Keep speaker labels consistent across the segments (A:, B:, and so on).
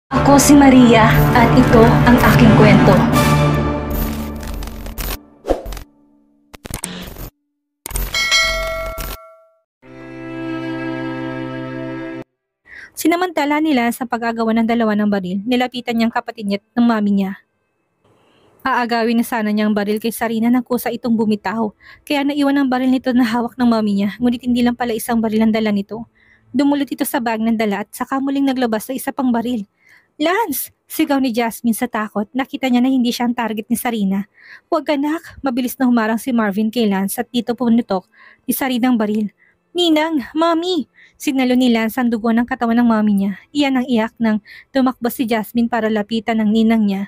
A: Ako si Maria at ito ang aking kwento. Sinamantala nila sa pag-agawa ng dalawa ng baril, nilapitan niyang kapatid niya at ng mami niya. Aagawin na sana niyang baril kay Sarina nang kusa itong bumitaw, kaya naiwan ang baril nito na hawak ng mami niya, ngunit hindi lang pala isang baril ang dala nito. Dumulot ito sa bag ng dala at saka muling naglabas sa isa pang baril. Lance! Sigaw ni Jasmine sa takot. Nakita niya na hindi siya ang target ni Sarina. Huwag anak! Mabilis na humarang si Marvin kay Lance at dito pumutok ni Sarina ang baril. Ninang! Mami! Sinalo ni Lance ang dugo ng katawan ng mami niya. Iyan ang iyak nang tumakbo si Jasmine para lapitan ng ninang niya.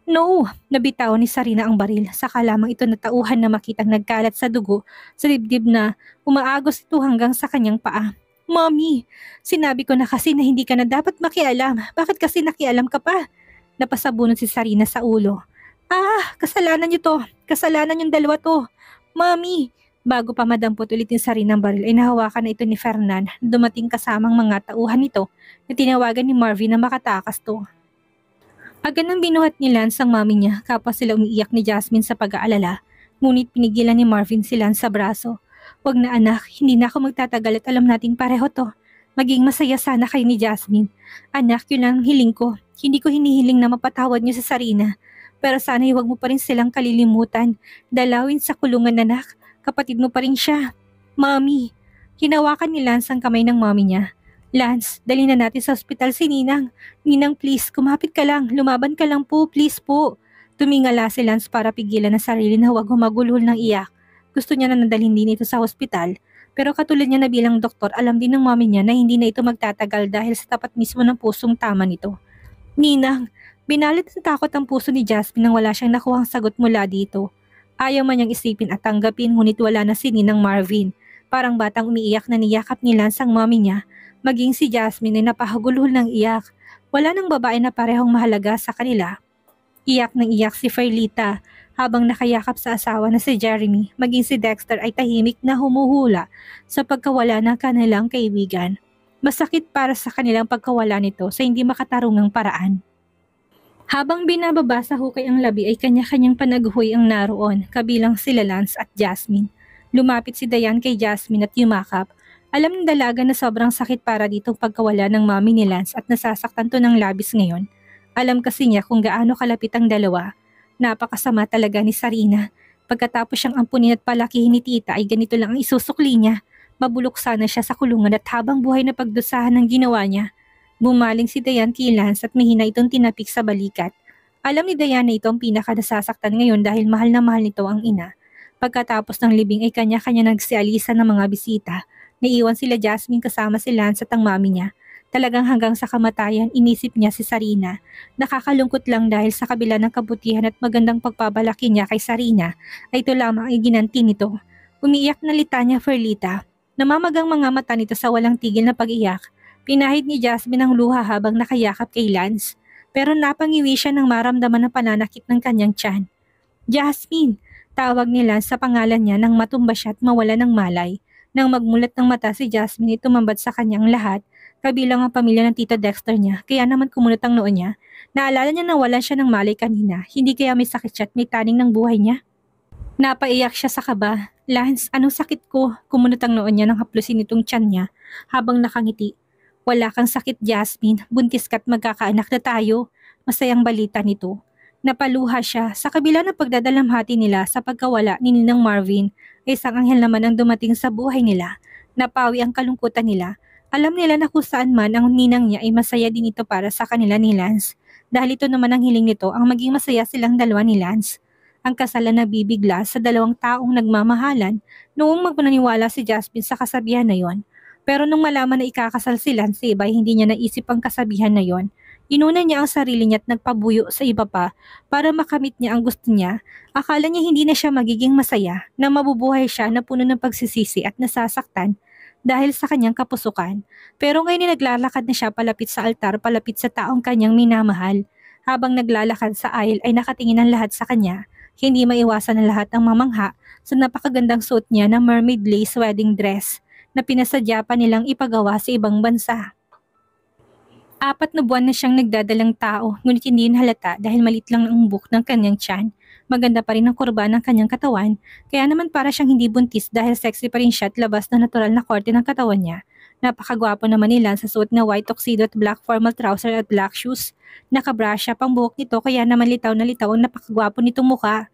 A: No! Nabitaw ni Sarina ang baril. Saka lamang ito natauhan na makitang nagkalat sa dugo sa dibdib na umaagos ito hanggang sa kanyang paa. Mommy, sinabi ko na kasi na hindi ka na dapat makialam. Bakit kasi nakialam ka pa? Napasabunod si Sarina sa ulo. Kasalanan niyo to. Kasalanan yung dalawa to. Mommy! Bago pa madampot ulit ni Sarina ang baril ay nahawakan na ito ni Fernan na dumating kasamang mga tauhan nito na tinawagan ni Marvin na makatakas to. Agad nang binuhat ni Lance ang mami niya kapwa sila umiiyak ni Jasmine sa pag-aalala, ngunit pinigilan ni Marvin si Lance sa braso. Wag na anak, hindi na ako magtatagal at alam nating pareho to. Maging masaya sana kayo ni Jasmine. Anak, yun ang hiling ko. Hindi ko hinihiling na mapatawad niyo sa Sarina. Pero sana huwag mo pa rin silang kalilimutan. Dalawin sa kulungan anak. Kapatid mo pa rin siya. Mami. Hinawakan ni Lance ang kamay ng mami niya. Lance, dali na natin sa ospital si Ninang. Ninang please, kumapit ka lang. Lumaban ka lang po, please po. Tumingala si Lance para pigilan ang sarili na huwag humagulhol ng iyak. Gusto niya na nadalhin din ito sa ospital, pero katulad niya na bilang doktor, alam din ng mami niya na hindi na ito magtatagal dahil sa tapat mismo ng pusong tama nito. Ninang, binalit ng takot ang puso ni Jasmine nang wala siyang nakuhang sagot mula dito. Ayaw man niyang isipin at tanggapin ngunit wala na si Ninang Marvin. Parang batang umiiyak na niyakap ni Lance ang mami niya, maging si Jasmine ay napahagulhol ng iyak. Wala nang babae na parehong mahalaga sa kanila. Iyak ng iyak si Ferlita habang nakayakap sa asawa na si Jeremy, maging si Dexter ay tahimik na humuhula sa pagkawala ng kanilang kaibigan. Masakit para sa kanilang pagkawala nito sa hindi makatarungang paraan. Habang binababa sa hukay ang labi ay kanya-kanyang panaghoy ang naroon, kabilang sila Lance at Jasmine. Lumapit si Dayan kay Jasmine at yumakap. Alam ng dalaga na sobrang sakit para ditong pagkawala ng mami ni Lance at nasasaktan to ng labis ngayon. Alam kasi niya kung gaano kalapit ang dalawa. Napakasama talaga ni Sarina. Pagkatapos siyang ampunin at palakihin ni tita ay ganito lang ang isusukli niya. Mabulok sana siya sa kulungan at habang buhay na pagdusahan ng ginawa niya. Bumaling si Dayan kay Lance at mahina itong tinapik sa balikat. Alam ni Dayan na ito ang pinakadasasaktan ngayon dahil mahal na mahal nito ang ina. Pagkatapos ng libing ay kanya-kanya nagsialisa ng mga bisita. Naiwan sila Jasmine kasama si Lance at ang mami niya. Talagang hanggang sa kamatayan inisip niya si Sarina. Nakakalungkot lang dahil sa kabila ng kabutihan at magandang pagpabalaki niya kay Sarina ay ito lamang ang iginanti nito. Umiiyak na litanya Ferlita. Namamagang mga mata nito sa walang tigil na pag-iyak. Pinahid ni Jasmine ang luha habang nakayakap kay Lance. Pero napangiwi siya nang maramdaman ang pananakit ng kanyang tiyan. Jasmine! Tawag ni Lance sa pangalan niya nang matumba siya at mawala ng malay. Nang magmulat ng mata si Jasmine ay tumambad sa kanyang lahat. Kabilang ang pamilya ng Tito Dexter niya, kaya naman kumunot ang noo niya. Naalala niya na wala siya ng malay kanina, hindi kaya may sakit siya at may taning ng buhay niya. Napaiyak siya sa kaba. Lance, anong sakit ko? Kumunot ang noo niya nang haplusin itong tiyan niya habang nakangiti. Wala kang sakit Jasmine, buntis ka't magkakaanak na tayo. Masayang balita nito. Napaluha siya sa kabila ng pagdadalamhati nila sa pagkawala ni Ninang Marvin ay isang anghel naman ang dumating sa buhay nila. Napawi ang kalungkutan nila. Alam nila na kung saan man ang ninang niya ay masaya din ito para sa kanila ni Lance. Dahil ito naman ang hiling nito ang maging masaya silang dalawa ni Lance. Ang kasalan na bibigla sa dalawang taong nagmamahalan noong magpananiwala si Jasmine sa kasabihan na yon. Pero nung malaman na ikakasal si Lance sa iba ay hindi niya naisip ang kasabihan na yon. Inuna niya ang sarili niya at nagpabuyo sa iba pa para makamit niya ang gusto niya. Akala niya hindi na siya magiging masaya na mabubuhay siya na puno ng pagsisisi at nasasaktan dahil sa kanyang kapusukan. Pero ngayon ay naglalakad na siya palapit sa altar, palapit sa taong kanyang minamahal. Habang naglalakad sa aisle ay nakatingin ang lahat sa kanya. Hindi maiwasan ng lahat ang mamangha sa napakagandang suot niya na mermaid lace wedding dress na pinasadya pa nilang ipagawa sa ibang bansa. 4 na buwan na siyang nagdadalang tao, ngunit hindi yun halata dahil malit lang ang umbok ng kanyang tiyan. Maganda pa rin ang kurba ng kanyang katawan, kaya naman para siyang hindi buntis dahil sexy pa rin siya at labas na natural na korte ng katawan niya. Napakagwapo naman nila sa suot na white tuxedo at black formal trouser at black shoes. Nakabrush up ang buhok nito kaya naman litaw na litaw ang napakagwapo nitong mukha.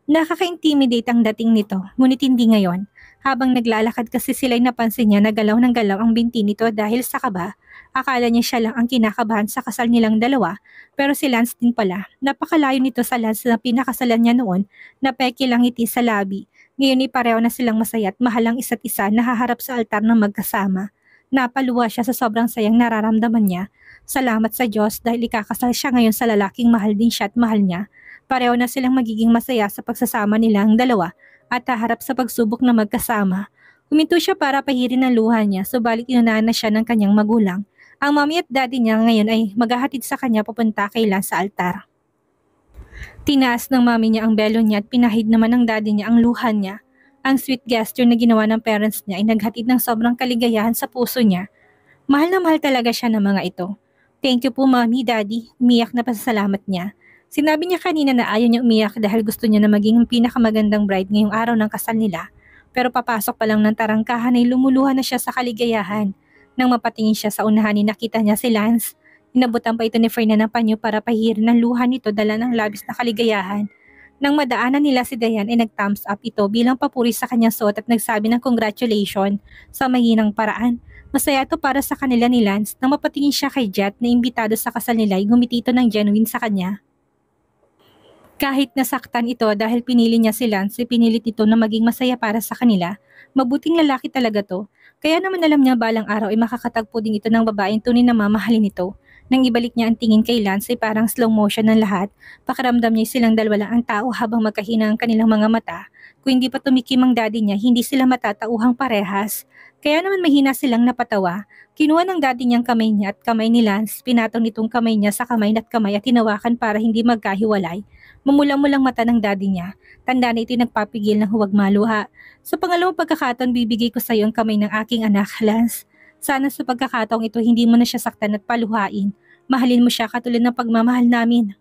A: Nakaka-intimidate ang dating nito, ngunit hindi ngayon. Habang naglalakad kasi sila'y napansin niya na galaw ng galaw ang binti nito dahil sa kaba. Akala niya siya lang ang kinakabahan sa kasal nilang dalawa, pero si Lance din pala. Napakalayo nito sa Lance na pinakasalan niya noon na peke lang ngiti sa labi. Ngayon ay pareho na silang masaya at mahal ang isa't isa na haharap sa altar ng magkasama. Napaluwa siya sa sobrang sayang nararamdaman niya. Salamat sa Diyos dahil ikakasal siya ngayon sa lalaking mahal din siya at mahal niya. Pareho na silang magiging masaya sa pagsasama nilang dalawa at haharap sa pagsubok na magkasama. Huminto siya para pahirin ang luha niya, subalit inunahan na siya ng kanyang magulang. Ang mommy at daddy niya ngayon ay maghahatid sa kanya papunta kay Lance sa altar. Tinaas ng mommy niya ang belo niya at pinahid naman ng daddy niya ang luha niya. Ang sweet gesture na ginawa ng parents niya ay naghatid ng sobrang kaligayahan sa puso niya. Mahal na mahal talaga siya ng mga ito. Thank you po mommy, daddy, umiyak na pasasalamat niya. Sinabi niya kanina na ayaw niya umiyak dahil gusto niya na maging pinakamagandang bride ngayong araw ng kasal nila. Pero papasok pa lang ng tarangkahan ay lumuluha na siya sa kaligayahan. Nang mapatingin siya sa unahan nakita niya si Lance. Inabutan pa ito ni Fernan ng panyo para pahirin ang luha nito dala ng labis na kaligayahan. Nang madaanan nila si Diane ay nag-thumbs up ito bilang papuri sa kanyang suot at nagsabi ng congratulations sa mahinang paraan. Masaya ito para sa kanila ni Lance nang mapatingin siya kay Jet na imbitado sa kasal nila ay ngumiti ito ng genuine sa kanya. Kahit nasaktan ito dahil pinili niya si Lance, pinilit ito na maging masaya para sa kanila. Mabuting lalaki talaga to. Kaya naman alam niya balang araw ay makakatagpo din ito ng babaeng tunay na mamahalin ito. Nang ibalik niya ang tingin kay Lance ay parang slow motion ng lahat. Pakiramdam niya silang dalawa lang ang tao habang magkahina ang kanilang mga mata. Kung hindi pa tumikim ang daddy niya, hindi sila matatauhang parehas. Kaya naman mahina silang napatawa. Kinuha ng daddy niyang kamay niya at kamay ni Lance, pinatong nitong kamay niya sa kamay at kamay at tinawakan para hindi magkahiwalay. Mumulang-mulang mata ng daddy niya. Tanda na ito'y nagpapigil ng huwag maluha. Sa pangalawang pagkakataon, bibigay ko sa iyo ang kamay ng aking anak, Lance. Sana sa pagkakataong ito hindi mo na siya saktan at paluhain. Mahalin mo siya katulad ng pagmamahal namin.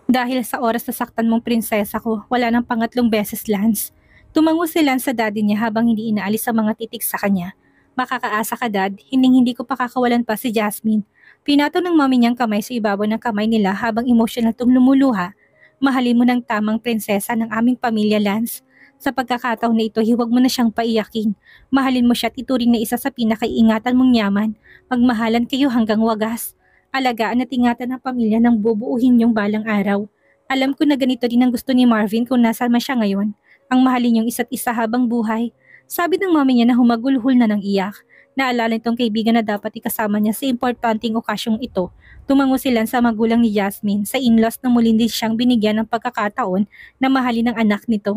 A: Dahil sa oras na saktan mong prinsesa ko, wala nang pangatlong beses, Lance. Tumango si Lance sa daddy niya habang hindi inaalis ang mga titik sa kanya. Makakaasa ka, Dad, hindi ko pa kakawalan pa si Jasmine. Pinato ng mami niyang kamay sa ibabaw ng kamay nila habang emosyonal tong lumuluha. Mahalin mo ng tamang prinsesa ng aming pamilya, Lance. Sa pagkakataon na ito, huwag mo na siyang paiyakin. Mahalin mo siya at ituring na isa sa pinakaiingatan mong yaman. Magmahalan kayo hanggang wagas. Alagaan at ingatan ang pamilya ng bubuuhin niyong balang araw. Alam ko na ganito din ang gusto ni Marvin kung nasa man siya ngayon. Ang mahalin niyong isa't isa habang buhay. Sabi ng mami niya na humagulhol na ng iyak. Naalala nitong kaibigan na dapat ikasama niya sa importanteng okasyong ito. Tumango sila sa magulang ni Jasmine sa in-laws na muli din siyang binigyan ng pagkakataon na mahalin ang anak nito.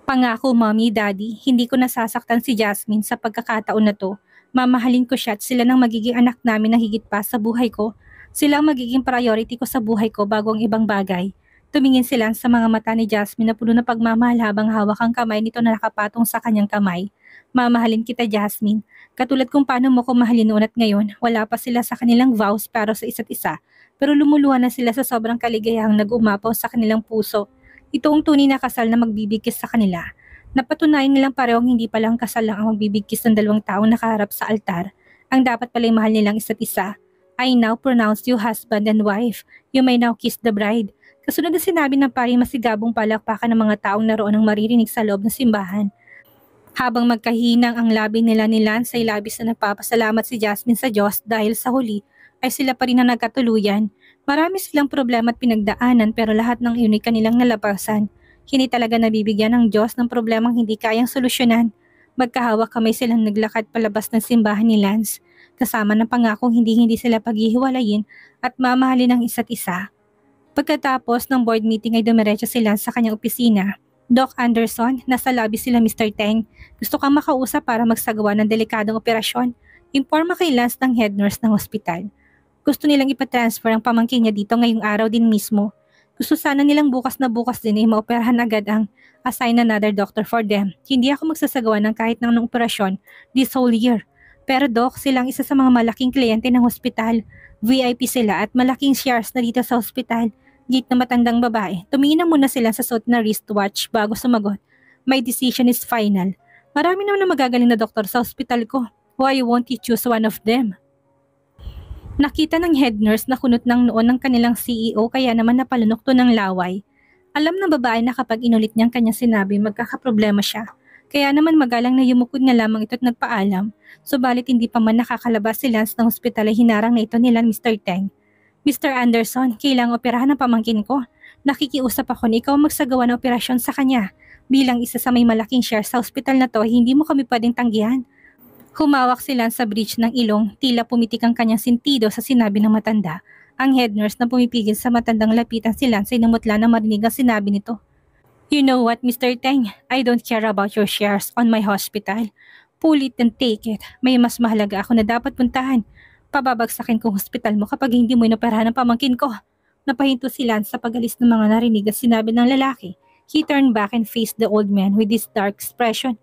A: Pangako, Mommy, Daddy, hindi ko nasasaktan si Jasmine sa pagkakataon na to. Mamahalin ko siya at sila nang magiging anak namin na higit pa sa buhay ko. Sila ang magiging priority ko sa buhay ko bago ang ibang bagay. Tumingin sila sa mga mata ni Jasmine na puno ng pagmamahal habang hawak ang kamay nito na nakapatong sa kanyang kamay. Mamahalin kita, Jasmine. Katulad kung paano mo ko mahalin noon at ngayon, wala pa sila sa kanilang vows para sa isa't isa. Pero lumuluhan na sila sa sobrang kaligayahang nag-umapaw sa kanilang puso. Ito ang tunay na kasal na magbibigkis sa kanila. Napatunayan nilang parehong hindi palang kasal lang ang magbibigkis ng dalawang taong nakaharap sa altar. Ang dapat pala'y mahal nilang isa't isa. I now pronounce you husband and wife. You may now kiss the bride. Kasunod na sinabi ng pari masigabong palakpakan ng mga taong naroon ang maririnig sa loob ng simbahan. Habang magkahinang ang labi nila ni Lance ay labis na nagpapasalamat si Jasmine sa Diyos dahil sa huli ay sila pa rin na nagkatuluyan. Marami silang problema at pinagdaanan pero lahat ng iyon ay kanilang nalabasan. Hindi talaga nabibigyan ng Diyos ng problemang hindi kayang solusyonan. Magkahawak kamay silang naglakad palabas ng simbahan ni Lance, kasama ng pangakong hindi sila paghihiwalayin at mamahalin ng isa't isa. Pagkatapos ng board meeting ay dumiretso si Lance sa kanyang opisina. Doc Anderson, nasa lobby sila Mr. Teng. Gusto kang makausap para magsagawa ng delikadong operasyon. Imporma kay Lance ng head nurse ng ospital. Gusto nilang ipatransfer ang pamangkin niya dito ngayong araw din mismo. Gusto sana nilang bukas na bukas din ay maoperahan agad ang assign another doctor for them. Hindi ako magsasagawa ng kahit ng operasyon this whole year. Pero Doc, silang isa sa mga malaking kliyente ng hospital. VIP sila at malaking shares na dito sa hospital. Gate na matandang babae. Tumingin na muna sila sa suot na wristwatch bago sumagot. My decision is final. Marami naman na magagaling na doktor sa hospital ko. Why won't you choose one of them? Nakita ng head nurse na kunot ng noon ng kanilang CEO kaya naman napalunok to ng laway. Alam ng babae na kapag inulit niyang kanyang sinabi magkakaproblema siya. Kaya naman magalang na yumukod na lamang ito at nagpaalam. Subalit hindi pa man nakakalabas si Lance ng ospital ay hinarang na ito nila Mr. Teng. Mr. Anderson, kailangang operahan ng pamangkin ko. Nakikiusap ako na ikaw magsagawa ng operasyon sa kanya. Bilang isa sa may malaking share sa ospital na to, hindi mo kami pwedeng tanggihan. Humawak si Lance sa bridge ng ilong, tila pumitik ang kanyang sentido sa sinabi ng matanda. Ang head nurse na pumipigil sa matandang lapitan si Lance ay namutla na marinig ang sinabi nito. You know what, Mr. Teng? I don't care about your shares on my hospital. Pull it and take it. May mas mahalaga ako na dapat puntahan. Pababagsakin kong hospital mo kapag hindi mo inoperahan ang pamangkin ko. Napahinto si Lance sa pagalis ng mga narinig at sinabi ng lalaki. He turned back and faced the old man with this dark expression.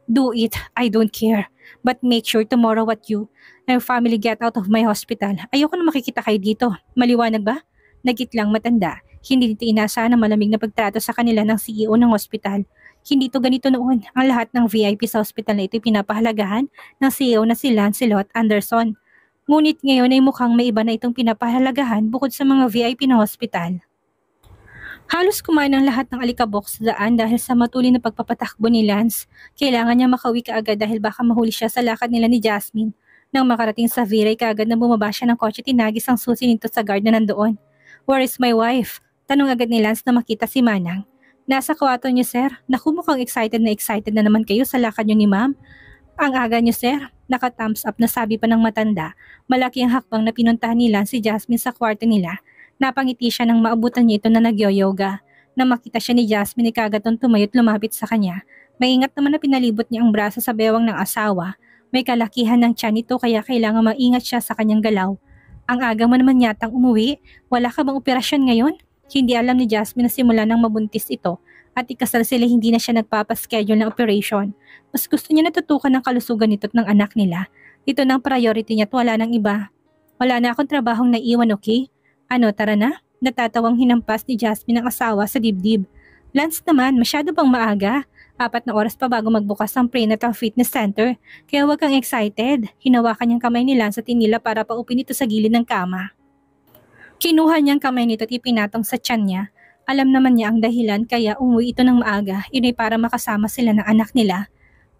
A: Do it, I don't care. But make sure tomorrow what you and your family get out of my hospital. Ayoko na makikita kayo dito. Maliwanag ba? Nagitlang matanda. Hindi nito inaasahan ang malamig na pagtrato sa kanila ng CEO ng hospital. Hindi to ganito noon. Ang lahat ng VIP sa hospital na ito pinapahalagahan ng CEO na si Lancelot Anderson. Ngunit ngayon ay mukhang may iba na itong pinapahalagahan bukod sa mga VIP ng hospital. Halos kumain ang lahat ng alikabok sa daan dahil sa matuloy na pagpapatakbo ni Lance. Kailangan niya makauwi kaagad dahil baka mahuli siya sa lakad nila ni Jasmine. Nang makarating sa Vira ay kaagad na bumaba siya ng kotse tinagis ang susi nito sa guard na nandoon. Where is my wife? Tanong agad ni Lance na makita si Manang. Nasa kwarto niyo, sir. Naku, mukhang excited na naman kayo sa lakad niyo ni ma'am. Ang aga niyo, sir. Naka-thumbs up na sabi pa ng matanda. Malaki ang hakbang na pinuntahan ni Lance si Jasmine sa kwarto nila. Napangiti siya nang maabutan niya ito na nagyo-yoga. Na makita siya ni Jasmine ay kagatong tumayo at lumapit sa kanya. Maingat naman na pinalibot niya ang braso sa bewang ng asawa. May kalakihan ng tiyan nito kaya kailangan maingat siya sa kanyang galaw. Ang aga mo naman yatang umuwi. Wala ka bang operasyon ngayon? Hindi alam ni Jasmine na simula nang mabuntis ito at ikasal sila hindi na siya nagpapaschedule ng operation. Mas gusto niya natutukan ng kalusugan nito at ng anak nila. Ito nang priority niya at wala nang iba. Wala na akong trabahong naiwan, okay? Ano, tara na? Natatawang hinampas ni Jasmine ang asawa sa dibdib. Lance naman, masyado bang maaga? 4 na oras pa bago magbukas ang prenatal fitness center. Kaya huwag kang excited. Hinawakan niyang kamay ni Lance at tinila para paupin ito sa gilid ng kama. Kinuha niyang kamay nito at ipinatong sa tiyan niya. Alam naman niya ang dahilan kaya umuwi ito ng maaga, inay para makasama sila ng anak nila.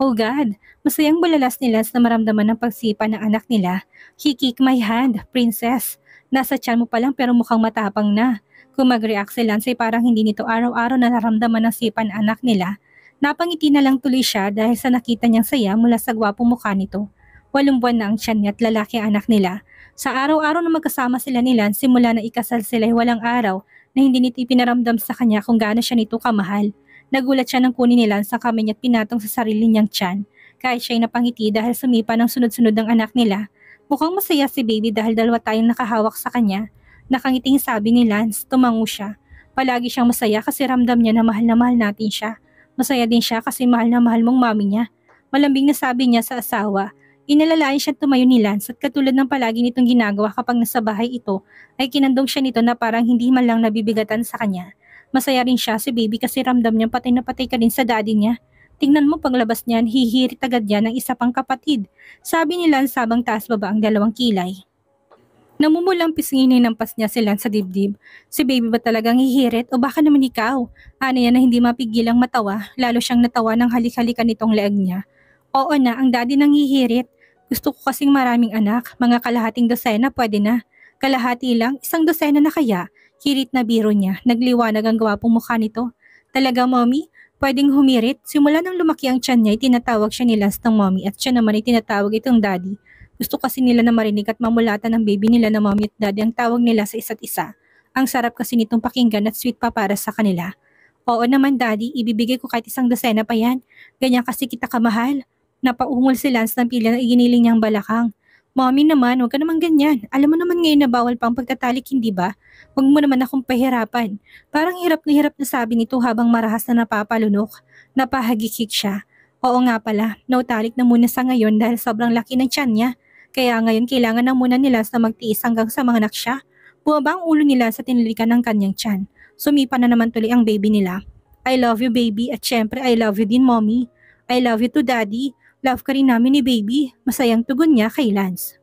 A: Oh God, masayang bulalas ni Lance na maramdaman ng pagsipa ng anak nila. He kicked my hand, princess. Nasa tiyan mo pa lang pero mukhang matapang na. Kung mag-react si Lance ay parang hindi nito araw-araw na naramdaman ng sipa ng anak nila. Napangiti na lang tuloy siya dahil sa nakita niyang saya mula sa gwapong mukha nito. 8 buwan na ang tiyan niya at lalaki ang anak nila. Sa araw-araw na magkasama sila ni Lance simula na ikasal sila ay walang araw na hindi nito ipinaramdam sa kanya kung gaano siya nito kamahal. Nagulat siya nang kunin ni Lance ang kamay niya at pinatong sa sarili niyang tiyan. Kahit siya ay napangiti dahil sumipa ng sunod-sunod ang anak nila. Mukhang masaya si baby dahil dalawa tayong nakahawak sa kanya. Nakangiting sabi ni Lance, tumango siya. Palagi siyang masaya kasi ramdam niya na mahal natin siya. Masaya din siya kasi mahal na mahal mong mami niya. Malambing na sabi niya sa asawa. Inalalayan siya tumayo ni Lance at katulad ng palagi nitong ginagawa kapag nasa bahay ito, ay kinandong siya nito na parang hindi man lang nabibigatan sa kanya. Masaya rin siya si baby kasi ramdam niyang patay na patay ka din sa daddy niya. Tingnan mo paglabas niyan, hihirit agad yan ng isa pang kapatid. Sabi ni Lance sabang taas baba ang 2 kilay. Namumulang pisngin na nampas niya si Lance sa dibdib. Si baby ba talagang hihirit o baka naman ikaw? Ano yan na hindi mapigilang matawa, lalo siyang natawa ng halik-halikan nitong leeg niya. Oo na, ang daddy nang hihirit. Gusto ko kasing maraming anak, mga kalahating dosena pwede na. Kalahati lang, 1 dosena na kaya? Hirit na biro niya, nagliwanag ang gwapong mukha nito. Talaga mommy? Pwedeng humirit? Simula nang lumaki ang tiyan niya, tinatawag siya ni Lance ng mommy at siya naman ay tinatawag itong daddy. Gusto kasi nila na marinig at mamulatan ng baby nila na mommy at daddy ang tawag nila sa isa't isa. Ang sarap kasi nitong pakinggan at sweet pa para sa kanila. Oo naman daddy, ibibigay ko kahit 1 dosena pa yan. Ganyan kasi kita kamahal. Napaungol si Lance ng pila na iginiling niyang balakang. Mommy naman, huwag ka naman ganyan. Alam mo naman ngayon na bawal pang pagtatalik, hindi ba? Huwag mo naman akong pahirapan. Parang hirap na sabi nito habang marahas na napapalunok. Napahagikik siya. Oo nga pala, no-talik na muna sa ngayon dahil sobrang laki ng tiyan niya. Kaya ngayon kailangan na muna nila sa magtiis hanggang sa mga anak siya. Bumaba ang ulo nila sa tinilikan ng kanyang tiyan. Sumipa na naman tuloy ang baby nila. I love you baby at syempre I love you din mommy. I love you to daddy. Love ka rin namin ni baby. Masayang tugon niya kay Lance.